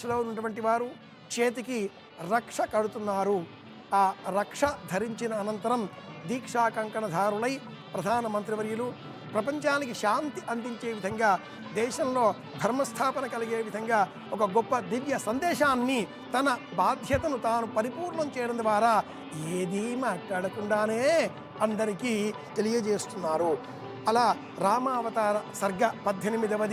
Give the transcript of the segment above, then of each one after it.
దీక్షలో ఉన్నటువంటి వారు చేతికి రక్ష కడుతున్నారు. ఆ రక్ష ధరించిన అనంతరం దీక్షా కంకణధారులై ప్రధానమంత్రివర్యులు ప్రపంచానికి శాంతి అందించే విధంగా, దేశంలో ధర్మస్థాపన కలిగే విధంగా ఒక గొప్ప దివ్య సందేశాన్ని, తన బాధ్యతను తాను పరిపూర్ణం చేయడం ద్వారా ఏదీ మాట్లాడకుండానే అందరికీ తెలియజేస్తున్నారు. అలా రామావతార సర్గ 18వ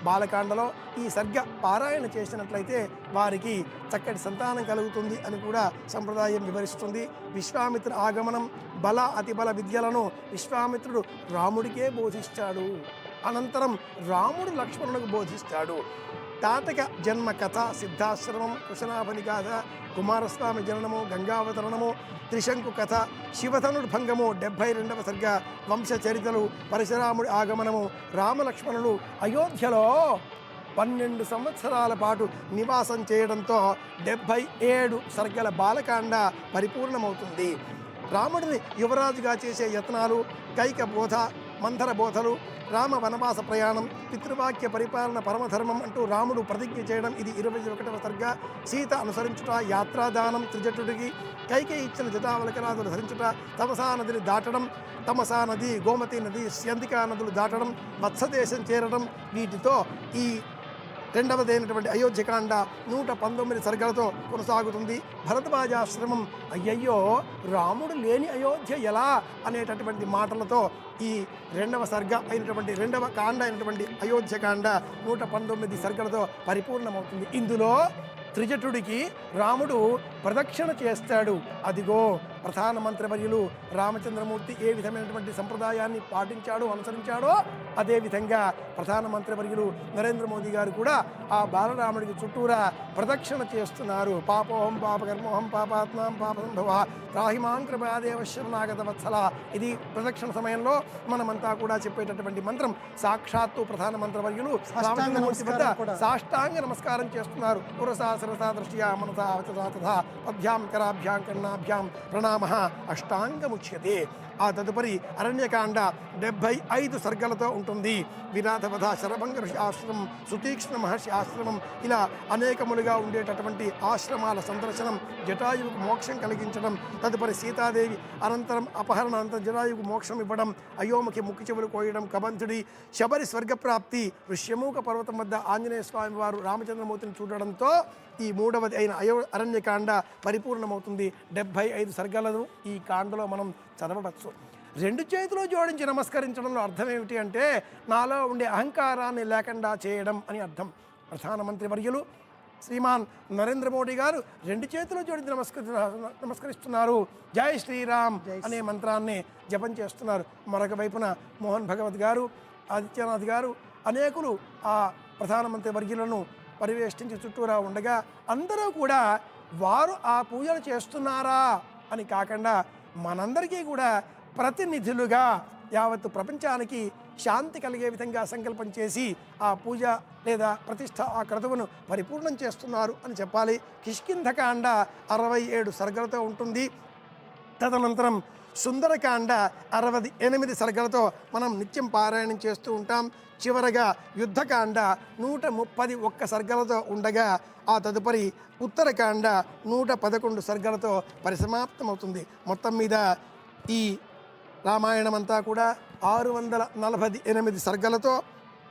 బాలకాండలో ఈ సర్గ పారాయణ చేసినట్లయితే వారికి చక్కటి సంతానం కలుగుతుంది అని కూడా సంప్రదాయం వివరిస్తుంది. విశ్వామిత్ర ఆగమనం, బల అతిబల విద్యలను విశ్వామిత్రుడు రాముడికే బోధిస్తాడు. అనంతరం రాముడు లక్ష్మణులకు బోధిస్తాడు. తాటక జన్మ కథ, సిద్ధాశ్రమం, కుశనాభని గాథ, కుమారస్వామి జననము, గంగావతరణము, త్రిశంకు కథ, శివధనుడు భంగము, 72వ సర్గ, వంశచరితలు, పరశురాముడి ఆగమనము, రామలక్ష్మణులు అయోధ్యలో 12 సంవత్సరాల పాటు నివాసం చేయడంతో 77 సర్గల బాలకాండ పరిపూర్ణమవుతుంది. రాముడిని యువరాజుగా చేసే యత్నాలు, కైక బోధ, మంథర బోధలు, రామ వనవాస ప్రయాణం, పితృవాక్య పరిపాలన పరమధర్మం అంటూ రాముడు ప్రతిజ్ఞ చేయడం, ఇది 21వ సర్గ. సీత అనుసరించుట, యాత్రాదానం, త్రిజటుడికి కైకేయి ఇచ్చిన జటావలకరాదులు ధరించుట, తమసా నదిని దాటడం, తమసా నది, గోమతి నది, స్యందికా నదులు దాటడం, మత్స్యదేశం చేరడం, వీటితో ఈ రెండవదైనటువంటి అయోధ్యకాండ 119 సర్గలతో కొనసాగుతుంది. భరద్వాజాశ్రమం, అయ్యయ్యో రాముడు లేని అయోధ్య ఎలా అనేటటువంటి మాటలతో ఈ రెండవ సర్గ అయినటువంటి రెండవ కాండ అయినటువంటి అయోధ్యకాండ 119 సర్గలతో పరిపూర్ణమవుతుంది. ఇందులో త్రిజటుడికి రాముడు ప్రదక్షిణ చేస్తాడు. అదిగో ప్రధానమంత్రివర్యులు రామచంద్రమూర్తి ఏ విధమైనటువంటి సంప్రదాయాన్ని పాటించాడో, అనుసరించాడో అదేవిధంగా ప్రధానమంత్రివర్యులు నరేంద్ర మోదీ గారు కూడా ఆ బాలరాముడికి చుట్టూరా ప్రదక్షిణ చేస్తున్నారు. పాపోహం పాపకర్మోహం పాపాత్మాం పాపసంభవ త్రాహిమాం కృపాదేవ శరణాగత వత్సల. ఇది ప్రదక్షిణ సమయంలో మనమంతా కూడా చెప్పేటటువంటి మంత్రం. సాక్షాత్తు ప్రధానమంత్రివర్యులు రామచంద్రమూర్తి వద్ద సాష్టాంగ నమస్కారం చేస్తున్నారు. పురసా శిరసా దృష్ట్యా మనసా వచసా తథా పద్భ్యాం కరాభ్యాం కర్ణాభ్యాం ప్రణామః అష్టాంగముచ్యతే. ఆ తదుపరి అరణ్యకాండ 75 సర్గలతో ఉంటుంది. విరాధవధ, శరభంగ ఋషి ఆశ్రమం, సుతీక్ష్ణ మహర్షి ఆశ్రమం, ఇలా అనేకములుగా ఉండేటటువంటి ఆశ్రమాల సందర్శనం, జటాయువుకు మోక్షం కలిగించడం, తదుపరి సీతాదేవి అనంతరం అపహరణ అనంతరం జటాయువుకు మోక్షం ఇవ్వడం, అయోముఖి ముక్కు చెవులు కోయడం, కబంతుడి శబరి స్వర్గప్రాప్తి, ఋష్యమూక పర్వతం వద్ద ఆంజనేయ స్వామి వారు రామచంద్రమూర్తిని చూడడంతో ఈ 3వది అయిన అరణ్యకాండ పరిపూర్ణమవుతుంది. 75 సర్గలను ఈ కాండలో మనం చదవవచ్చు. 2 చేతులు జోడించి నమస్కరించడంలో అర్థం ఏమిటి అంటే నాలో ఉండే అహంకారాన్ని లేకుండా చేయడం అని అర్థం. ప్రధానమంత్రి వర్యులు శ్రీమాన్ నరేంద్ర మోడీ గారు 2 చేతులు జోడించి నమస్కరిస్తున్నారు. జై శ్రీరామ్ అనే మంత్రాన్ని జపం చేస్తున్నారు. మరొక వైపున మోహన్ భగవత్ గారు, ఆదిత్యనాథ్ గారు అనేకులు ఆ ప్రధానమంత్రి వర్యులను పరివేష్టించి చుట్టూరా ఉండగా అందరూ కూడా వారు ఆ పూజలు చేస్తున్నారా అని కాకుండా మనందరికీ కూడా ప్రతినిధులుగా యావత్తు ప్రపంచానికి శాంతి కలిగే విధంగా సంకల్పం చేసి ఆ పూజ లేదా ప్రతిష్ట ఆ క్రతువును పరిపూర్ణం చేస్తున్నారు అని చెప్పాలి. కిష్కింధకాండ 67 సర్గలతో ఉంటుంది. తదనంతరం సుందరకాండ 68 సర్గలతో మనం నిత్యం పారాయణం చేస్తూ ఉంటాం. చివరగా యుద్ధకాండ 131 సర్గలతో ఉండగా ఆ తదుపరి ఉత్తరకాండ 111 సర్గలతో పరిసమాప్తమవుతుంది. మొత్తం మీద ఈ రామాయణం అంతా కూడా 648 సర్గలతో,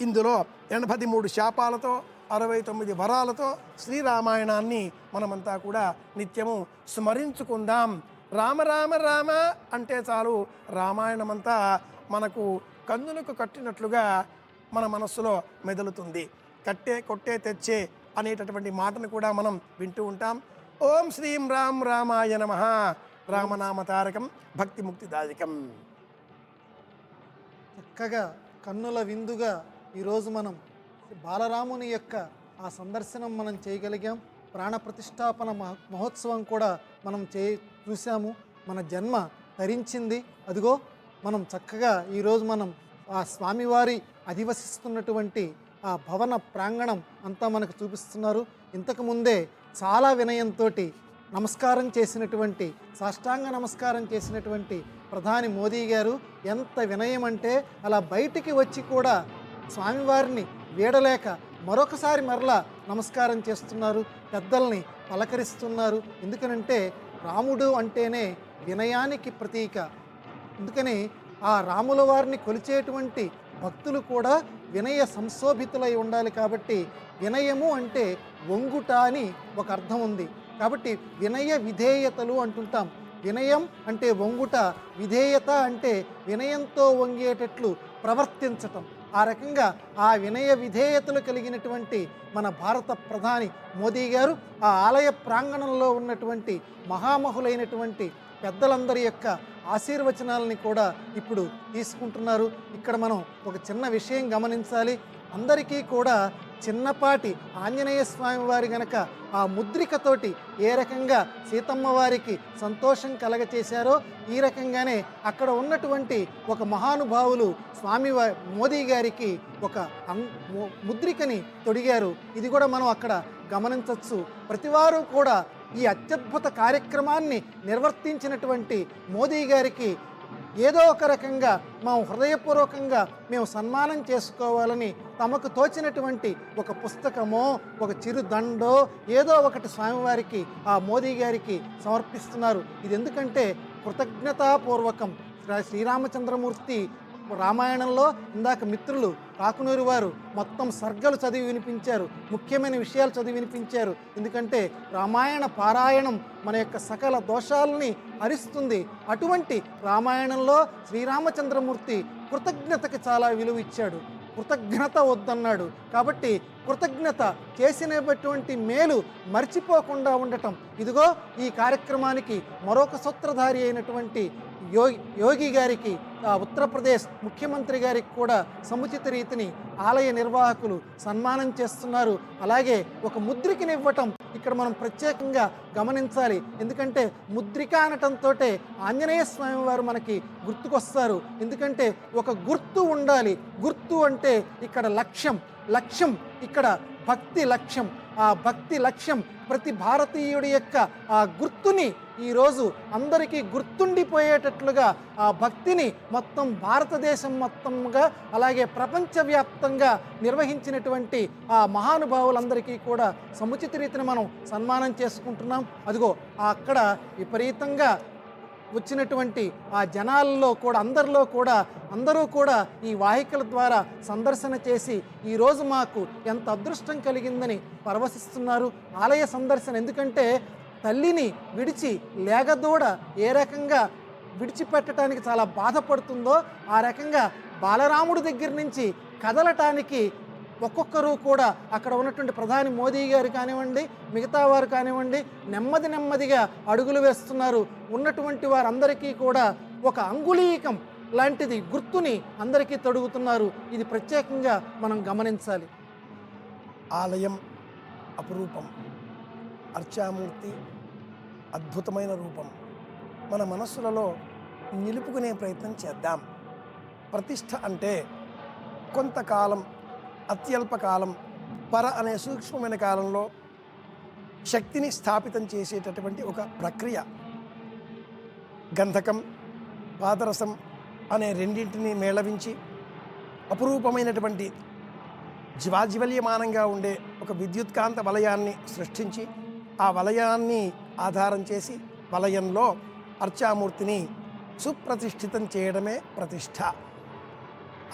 ఇందులో 83 శాపాలతో, 69 వరాలతో శ్రీరామాయణాన్ని మనమంతా కూడా నిత్యము స్మరించుకుందాం. రామ రామ రామ అంటే చాలు రామాయణమంతా మనకు కన్నులకు కట్టినట్లుగా మన మనస్సులో మెదులుతుంది. కట్టే కొట్టే తెచ్చే అనేటటువంటి మాటను కూడా మనం వింటూ ఉంటాం. ఓం శ్రీం రామ్ రామాయ నమః. రామనామతారకం భక్తి ముక్తిదాయకం. చక్కగా కన్నుల విందుగా ఈరోజు మనం బాలరాముని యొక్క ఆ సందర్శనం మనం చేయగలిగాం. ప్రాణ ప్రతిష్టాపన మహోత్సవం కూడా మనం చూసాము. మన జన్మ ధరించింది. అదిగో మనం చక్కగా ఈరోజు మనం ఆ స్వామివారి అధివసిస్తున్నటువంటి ఆ భవన ప్రాంగణం అంతా మనకు చూపిస్తున్నారు. ఇంతకుముందే చాలా వినయంతో నమస్కారం చేసినటువంటి, సాష్టాంగ నమస్కారం చేసినటువంటి ప్రధాని మోదీ గారు ఎంత వినయం అంటే అలా బయటికి వచ్చి కూడా స్వామివారిని వీడలేక మరొకసారి మరలా నమస్కారం చేస్తున్నారు, పెద్దల్ని పలకరిస్తున్నారు. ఎందుకనంటే రాముడు అంటేనే వినయానికి ప్రతీక. అందుకని ఆ రాముల వారిని కొలిచేటువంటి భక్తులు కూడా వినయ సంశోభితులై ఉండాలి. కాబట్టి వినయము అంటే వంగుట అని ఒక అర్థం ఉంది. కాబట్టి వినయ విధేయతలు అంటుంటాం. వినయం అంటే వంగుట, విధేయత అంటే వినయంతో వంగేటట్లు ప్రవర్తించటం. ఆ రకంగా ఆ వినయ విధేయతలు కలిగినటువంటి మన భారత ప్రధాని మోదీ గారు ఆ ఆలయ ప్రాంగణంలో ఉన్నటువంటి మహామహులైనటువంటి పెద్దలందరి యొక్క ఆశీర్వచనాలని కూడా ఇప్పుడు తీసుకుంటున్నారు. ఇక్కడ మనం ఒక చిన్న విషయం గమనించాలి. అందరికీ కూడా చిన్నపాటి ఆంజనేయ స్వామి వారి గనక ఆ ముద్రికతోటి ఏ రకంగా సీతమ్మ వారికి సంతోషం కలగచేశారో ఈ రకంగానే అక్కడ ఉన్నటువంటి ఒక మహానుభావులు మోదీ గారికి ఒక ముద్రికని తొడిగారు. ఇది కూడా మనం అక్కడ గమనించవచ్చు. ప్రతివారు కూడా ఈ అత్యద్భుత కార్యక్రమాన్ని నిర్వర్తించినటువంటి మోదీ గారికి ఏదో ఒక రకంగా మేము హృదయపూర్వకంగా మేము సన్మానం చేసుకోవాలని తమకు తోచినటువంటి ఒక పుస్తకమో ఒక చిరు దండో ఏదో ఒకటి స్వామివారికి ఆ మోదీ గారికి సమర్పిస్తున్నారు. ఇది ఎందుకంటే కృతజ్ఞతాపూర్వకం. శ్రీరామచంద్రమూర్తి రామాయణంలో ఇందాక మిత్రులు కాకునూరు వారు మొత్తం సర్గలు చదివి వినిపించారు, ముఖ్యమైన విషయాలు చదివి వినిపించారు. ఎందుకంటే రామాయణ పారాయణం మన యొక్క సకల దోషాలని హరిస్తుంది. అటువంటి రామాయణంలో శ్రీరామచంద్రమూర్తి కృతజ్ఞతకి చాలా విలువ ఇచ్చాడు. కృతజ్ఞత వద్దన్నాడు. కాబట్టి కృతజ్ఞత చేసినటువంటి మేలు మర్చిపోకుండా ఉండటం. ఇదిగో ఈ కార్యక్రమానికి మరొక సూత్రధారి అయినటువంటి యోగి గారికి ఉత్తరప్రదేశ్ ముఖ్యమంత్రి గారికి కూడా సముచిత రీతిని ఆలయ నిర్వాహకులు సన్మానం చేస్తున్నారు. అలాగే ఒక ముద్రికనివ్వటం ఇక్కడ మనం ప్రత్యేకంగా గమనించాలి. ఎందుకంటే ముద్రిక అనటంతో ఆంజనేయ స్వామి వారు మనకి గుర్తుకొస్తారు. ఎందుకంటే ఒక గుర్తు ఉండాలి. గుర్తు అంటే ఇక్కడ లక్ష్యం ఇక్కడ భక్తి లక్ష్యం. ఆ భక్తి లక్ష్యం ప్రతి భారతీయుడి యొక్క ఆ గుర్తుని ఈరోజు అందరికీ గుర్తుండిపోయేటట్లుగా ఆ భక్తిని మొత్తం భారతదేశం మొత్తంగా అలాగే ప్రపంచవ్యాప్తంగా నిర్వహించినటువంటి ఆ మహానుభావులందరికీ కూడా సముచిత రీతిని మనం సన్మానం చేసుకుంటున్నాం. అదిగో అక్కడ విపరీతంగా వచ్చినటువంటి ఆ జనాల్లో కూడా అందరూ కూడా ఈ వాహికల ద్వారా సందర్శన చేసి ఈరోజు మాకు ఎంత అదృష్టం కలిగిందని పరవశిస్తున్నారు. ఆలయ సందర్శన ఎందుకంటే తల్లిని విడిచి లేగదూడ ఏ రకంగా విడిచిపెట్టడానికి చాలా బాధపడుతుందో ఆ రకంగా బాలరాముడి దగ్గర నుంచి కదలటానికి ఒక్కొక్కరు కూడా అక్కడ ఉన్నటువంటి ప్రధాని మోదీ గారు కానివ్వండి, మిగతా వారు కానివ్వండి, నెమ్మదిగా అడుగులు వేస్తున్నారు. ఉన్నటువంటి వారందరికీ కూడా ఒక అంగుళీకం లాంటిది గుర్తుని అందరికీ తొడుగుతున్నారు. ఇది ప్రత్యేకంగా మనం గమనించాలి. ఆలయం అపురూపం, అర్చామూర్తి అద్భుతమైన రూపం. మన మనస్సులలో నిలుపుకునే ప్రయత్నం చేద్దాం. ప్రతిష్ఠ అంటే కొంతకాలం, అత్యల్పకాలం, అనే సూక్ష్మమైన కాలంలో శక్తిని స్థాపితం చేసేటటువంటి ఒక ప్రక్రియ. గంధకం, పాదరసం అనే రెండింటిని మేళవించి అపురూపమైనటువంటి జివాజివల్యమానంగా ఉండే ఒక విద్యుత్కాంత వలయాన్ని సృష్టించి ఆ వలయాన్ని ఆధారం చేసి వలయంలో అర్చామూర్తిని సుప్రతిష్ఠితం చేయడమే ప్రతిష్ఠ.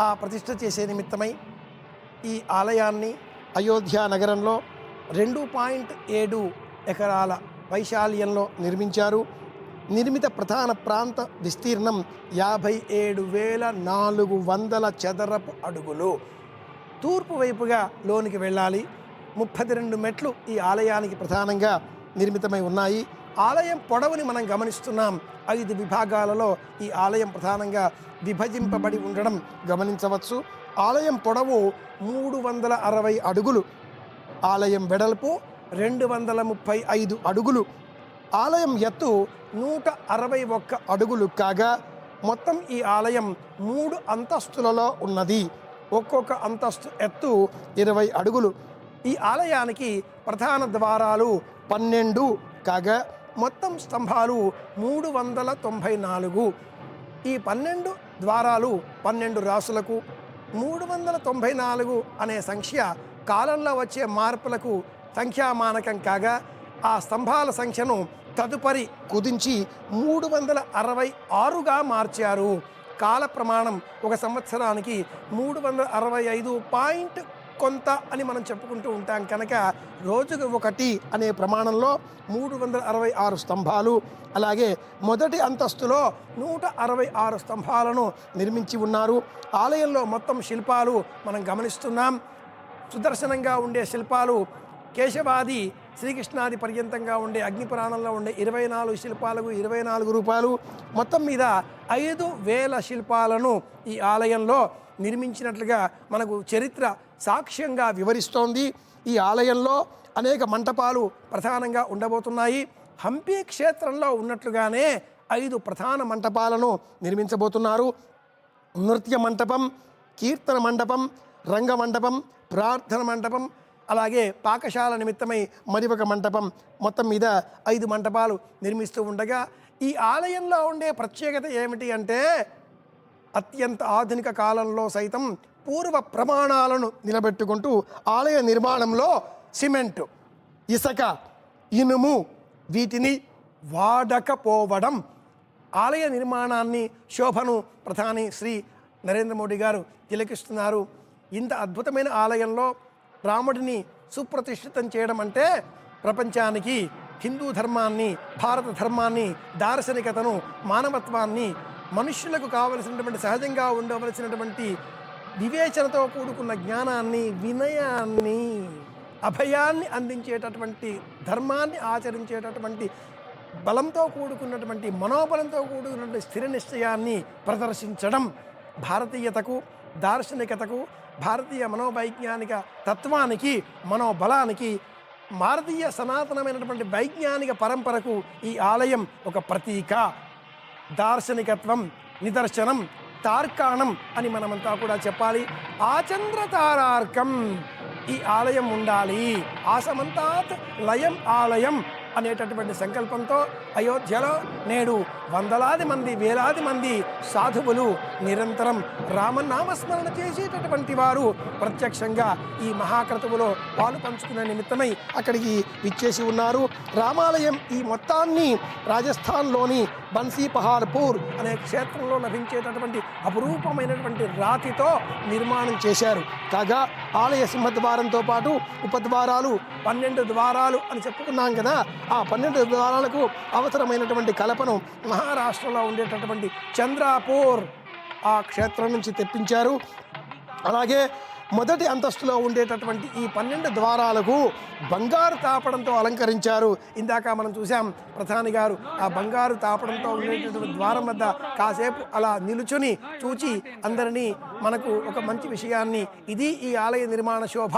ఆ ప్రతిష్ఠ చేసే నిమిత్తమై ఈ ఆలయాన్ని అయోధ్య నగరంలో 2.7 ఎకరాల వైశాల్యంలో నిర్మించారు. నిర్మిత ప్రధాన ప్రాంత విస్తీర్ణం 57,400 చదరపు అడుగులు. తూర్పు వైపుగా లోనికి వెళ్ళాలి. 32 మెట్లు ఈ ఆలయానికి ప్రధానంగా నిర్మితమై ఉన్నాయి. ఆలయం పొడవుని మనం గమనిస్తున్నాం. 5 విభాగాలలో ఈ ఆలయం ప్రధానంగా విభజింపబడి ఉండడం గమనించవచ్చు. ఆలయం పొడవు 360 అడుగులు, ఆలయం వెడల్పు 235 అడుగులు, ఆలయం ఎత్తు 161 అడుగులు కాగా మొత్తం ఈ ఆలయం 3 అంతస్తులలో ఉన్నది. ఒక్కొక్క అంతస్తు ఎత్తు 20 అడుగులు. ఈ ఆలయానికి ప్రధాన ద్వారాలు 12 కాగా మొత్తం స్తంభాలు 394. ఈ 12 ద్వారాలు 12 రాసులకు 394 అనే సంఖ్య కాలంలో వచ్చే మార్పులకు సంఖ్యామానకం కాగా ఆ స్తంభాల సంఖ్యను తదుపరి కుదించి 366గా మార్చారు. కాల ప్రమాణం ఒక సంవత్సరానికి 365 పాయింట్ కొంత అని మనం చెప్పుకుంటూ ఉంటాం కనుక రోజుకు ఒకటి అనే ప్రమాణంలో 366 స్తంభాలు, అలాగే మొదటి అంతస్తులో 166 స్తంభాలను నిర్మించి ఉన్నారు. ఆలయంలో మొత్తం శిల్పాలు మనం గమనిస్తున్నాం. సుదర్శనంగా ఉండే శిల్పాలు కేశవాది శ్రీకృష్ణాది పర్యంతంగా ఉండే అగ్నిపురాణంలో ఉండే 24 శిల్పాలకు 24 రూపాయలు. మొత్తం మీద 5,000 శిల్పాలను ఈ ఆలయంలో నిర్మించినట్లుగా మనకు చరిత్ర సాక్ష్యంగా వివరిస్తోంది. ఈ ఆలయంలో అనేక మంటపాలు ప్రధానంగా ఉండబోతున్నాయి. హంపి క్షేత్రంలో ఉన్నట్లుగానే 5 ప్రధాన మంటపాలను నిర్మించబోతున్నారు. నృత్య మంటపం, కీర్తన మండపం, రంగ మండపం, ప్రార్థన మండపం, అలాగే పాకశాల నిమిత్తమై మరి ఒక మంటపం, మొత్తం మీద 5 మంటపాలు నిర్మిస్తూ ఉండగా ఈ ఆలయంలో ఉండే ప్రత్యేకత ఏమిటి అంటే అత్యంత ఆధునిక కాలంలో సైతం పూర్వ ప్రమాణాలను నిలబెట్టుకుంటూ ఆలయ నిర్మాణంలో సిమెంటు, ఇసుక, ఇనుము వీటిని వాడకపోవడం ఆలయ నిర్మాణాన్ని, శోభను ప్రధాని శ్రీ నరేంద్ర మోడీ గారు తిలకిస్తున్నారు. ఇంత అద్భుతమైన ఆలయంలో రాముడిని సుప్రతిష్ఠితం చేయడం అంటే ప్రపంచానికి హిందూ ధర్మాన్ని, భారత ధర్మాన్ని, దార్శనికతను, మానవత్వాన్ని, మనుష్యులకు కావలసినటువంటి సహజంగా ఉండవలసినటువంటి వివేచనతో కూడుకున్న జ్ఞానాన్ని, వినయాన్ని, అభయాన్ని అందించేటటువంటి, ధర్మాన్ని ఆచరించేటటువంటి, బలంతో కూడుకున్నటువంటి, మనోబలంతో కూడుకున్నటువంటి స్థిర నిశ్చయాన్ని ప్రదర్శించడం భారతీయతకు, దార్శనికతకు, భారతీయ మనోవైజ్ఞానిక తత్వానికి, మనోబలానికి, భారతీయ సనాతనమైనటువంటి వైజ్ఞానిక పరంపరకు ఈ ఆలయం ఒక ప్రతీక. దార్శనికత్వం నిదర్శనం, తార్కాణం అని మనమంతా కూడా చెప్పాలి. ఆచంద్రతారార్కం ఈ ఆలయం ఉండాలి. ఆసమంతాత్ లయం ఆలయం అనేటటువంటి సంకల్పంతో అయోధ్యలో నేడు వందలాది మంది, వేలాది మంది సాధువులు నిరంతరం రామనామస్మరణ చేసేటటువంటి వారు ప్రత్యక్షంగా ఈ మహాక్రతువులో పాలు పంచుకునే నిమిత్తమై అక్కడికి విచ్చేసి ఉన్నారు. రామాలయం ఈ మొత్తాన్ని రాజస్థాన్లోని బన్సీపహార్పూర్ అనే క్షేత్రంలో లభించేటటువంటి అపురూపమైనటువంటి రాతితో నిర్మాణం చేశారు. కాగా ఆలయ సింహద్వారంతో పాటు ఉపద్వారాలు 12 ద్వారాలు అని చెప్పుకున్నాం కదా, ఆ 12 ద్వారాలకు అవసరమైనటువంటి కలపను మహారాష్ట్రలో ఉండేటటువంటి చంద్రాపూర్ ఆ క్షేత్రం నుంచి తెప్పించారు. అలాగే మొదటి అంతస్తులో ఉండేటటువంటి ఈ 12 ద్వారాలకు బంగారు తాపడంతో అలంకరించారు. ఇందాక మనం చూసాం ప్రధాని గారు ఆ బంగారు తాపడంతో ఉండేటటువంటి ద్వారం వద్ద కాసేపు అలా నిలుచుని చూచి అందరినీ మనకు ఒక మంచి విషయాన్ని, ఇది ఈ ఆలయ నిర్మాణ శోభ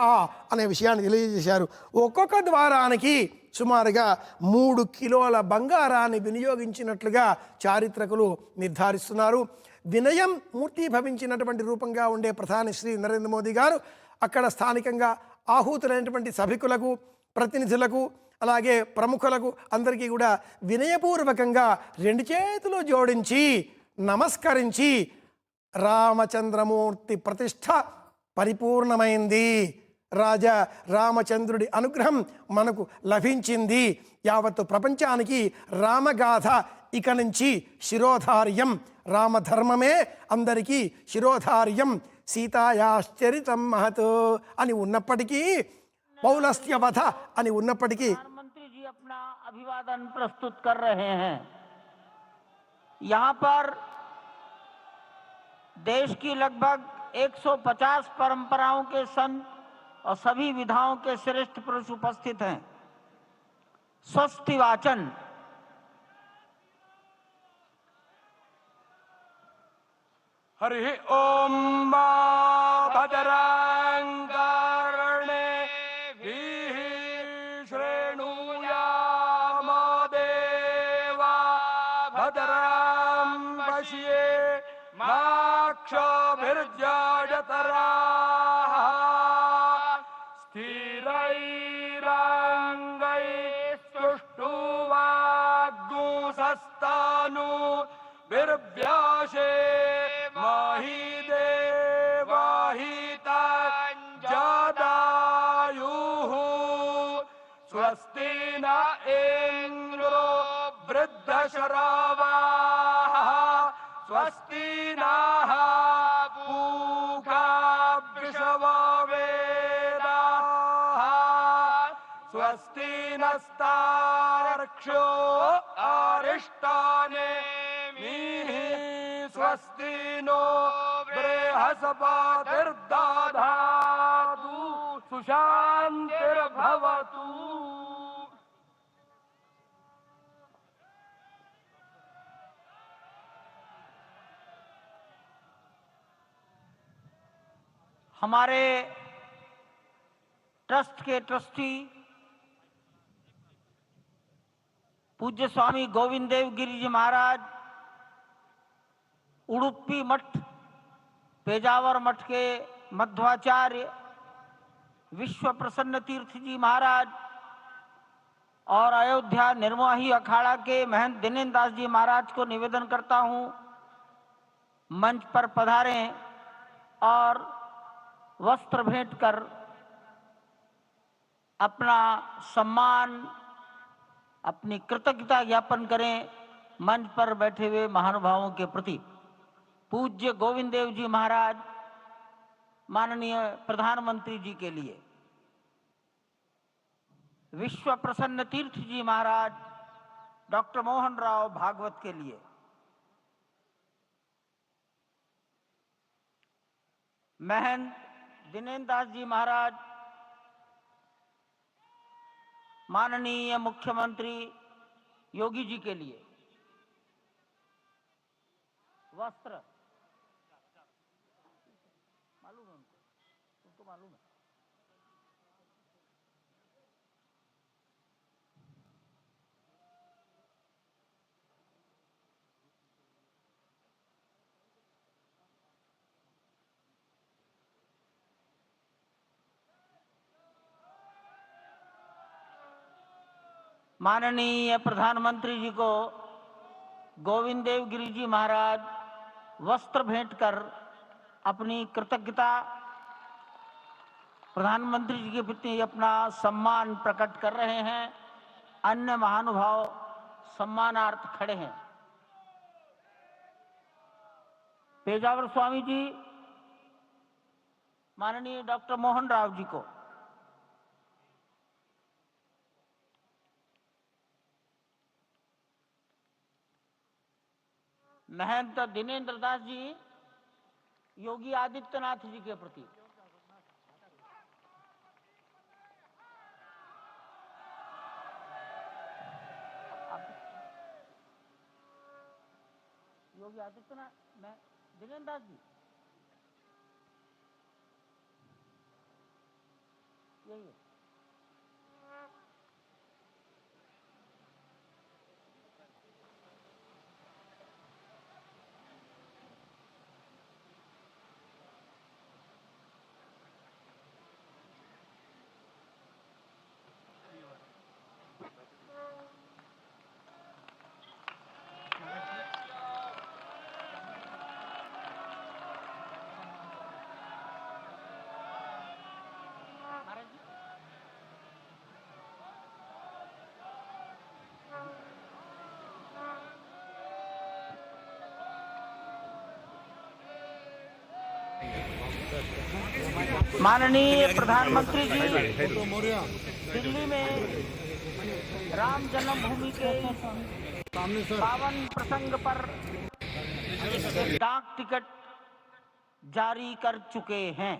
అనే విషయాన్ని తెలియజేశారు. ఒక్కొక్క ద్వారానికి సుమారుగా 3 కిలోల బంగారాన్ని వినియోగించినట్లుగా చారిత్రకులు నిర్ధారిస్తున్నారు. వినయం మూర్తిభవించినటువంటి రూపంగా ఉండే ప్రధాని శ్రీ నరేంద్ర మోదీ గారు అక్కడ స్థానికంగా ఆహూతులైనటువంటి సభికులకు, ప్రతినిధులకు, అలాగే ప్రముఖులకు అందరికీ కూడా వినయపూర్వకంగా 2 చేతులు జోడించి నమస్కరించి రామచంద్రమూర్తి ప్రతిష్ఠ పరిపూర్ణమైంది, రాజా రామచంద్రుడి అనుగ్రహం మనకు లభించింది, యావత్తు ప్రపంచానికి రామగాథ ఇక నుంచి శిరోధార్యం, రామధర్మమే అందరికీ శిరోధార్యం, సీతాయాశ్చరితం మహత్ అని ఉన్నప్పటికీ, పౌలస్త్యవధ అని ఉన్నప్పటికీ प्रधानमंत्री जी अपना अभिवादन प्रस्तुत कर रहे हैं। यहाँ पर देश की लगभग 150 परंपराओं के संत और सभी विधाओं के श्रेष्ठ पुरुष उपस्थित हैं। स्वस्ति वाचन हरि ओम भद्रं कर्णेभिः शृणुयाम देवा भद्रं पश्येमाक्षभिर्यजत्राः स्थिरैरङ्गैस्तुष्टुवाग्गुंसस्तनु बिर्व्याशे मही देवाहितं जदा न इंद्रो वृद्धशरावाः स्वस्ति नः पूषा वृषभवेदाः स्वस्ति नस्तार्क्ष्यो अरिष्टानेमिः स्वस्ति नो बृहस्पतिर्दधातु सुशान्तिर्भवतु। हमारे ट्रस्ट के ट्रस्टी पूज्य स्वामी गोविंद देव गिरि जी महाराज, उडुपी मठ, पेजावर मठ के मध्वाचार्य विश्व प्रसन्न तीर्थ जी महाराज और अयोध्या निर्मोही अखाड़ा के महंत दिनेन्द्र दास जी महाराज को निवेदन करता हूं, मंच पर पधारें और वस्त्र भेंट कर अपना सम्मान, अपनी कृतज्ञता ज्ञापन करें मंच पर बैठे हुए महानुभावों के प्रति। पूज्य गोविंद देव जी महाराज, माननीय प्रधानमंत्री जी के लिए, विश्व प्रसन्न तीर्थ जी महाराज डॉक्टर मोहन राव भागवत के लिए, महंत दिनेन्द्र दास जी महाराज, माननीय मुख्यमंत्री योगी जी के लिए वस्त्र, मालूम है उनको मालूम है। माननीय प्रधानमंत्री जी को गोविंद देव गिरि जी महाराज वस्त्र भेंट कर अपनी कृतज्ञता, प्रधानमंत्री जी के प्रति अपना सम्मान प्रकट कर रहे हैं। अन्य महानुभाव सम्मानार्थ खड़े हैं। पेजावर स्वामी जी माननीय डॉक्टर मोहन राव जी को, महंत दिनेन्द्र दास जी योगी आदित्यनाथ जी के प्रति, योगी आदित्यनाथ, मैं दिनेन्द्र दास जी, यही है। माननीय प्रधानमंत्री जी दिल्ली में राम जन्मभूमि के पावन प्रसंग पर डाक टिकट जारी कर चुके हैं।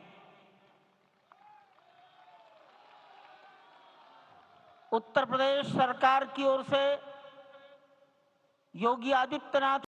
उत्तर प्रदेश सरकार की ओर से योगी आदित्यनाथ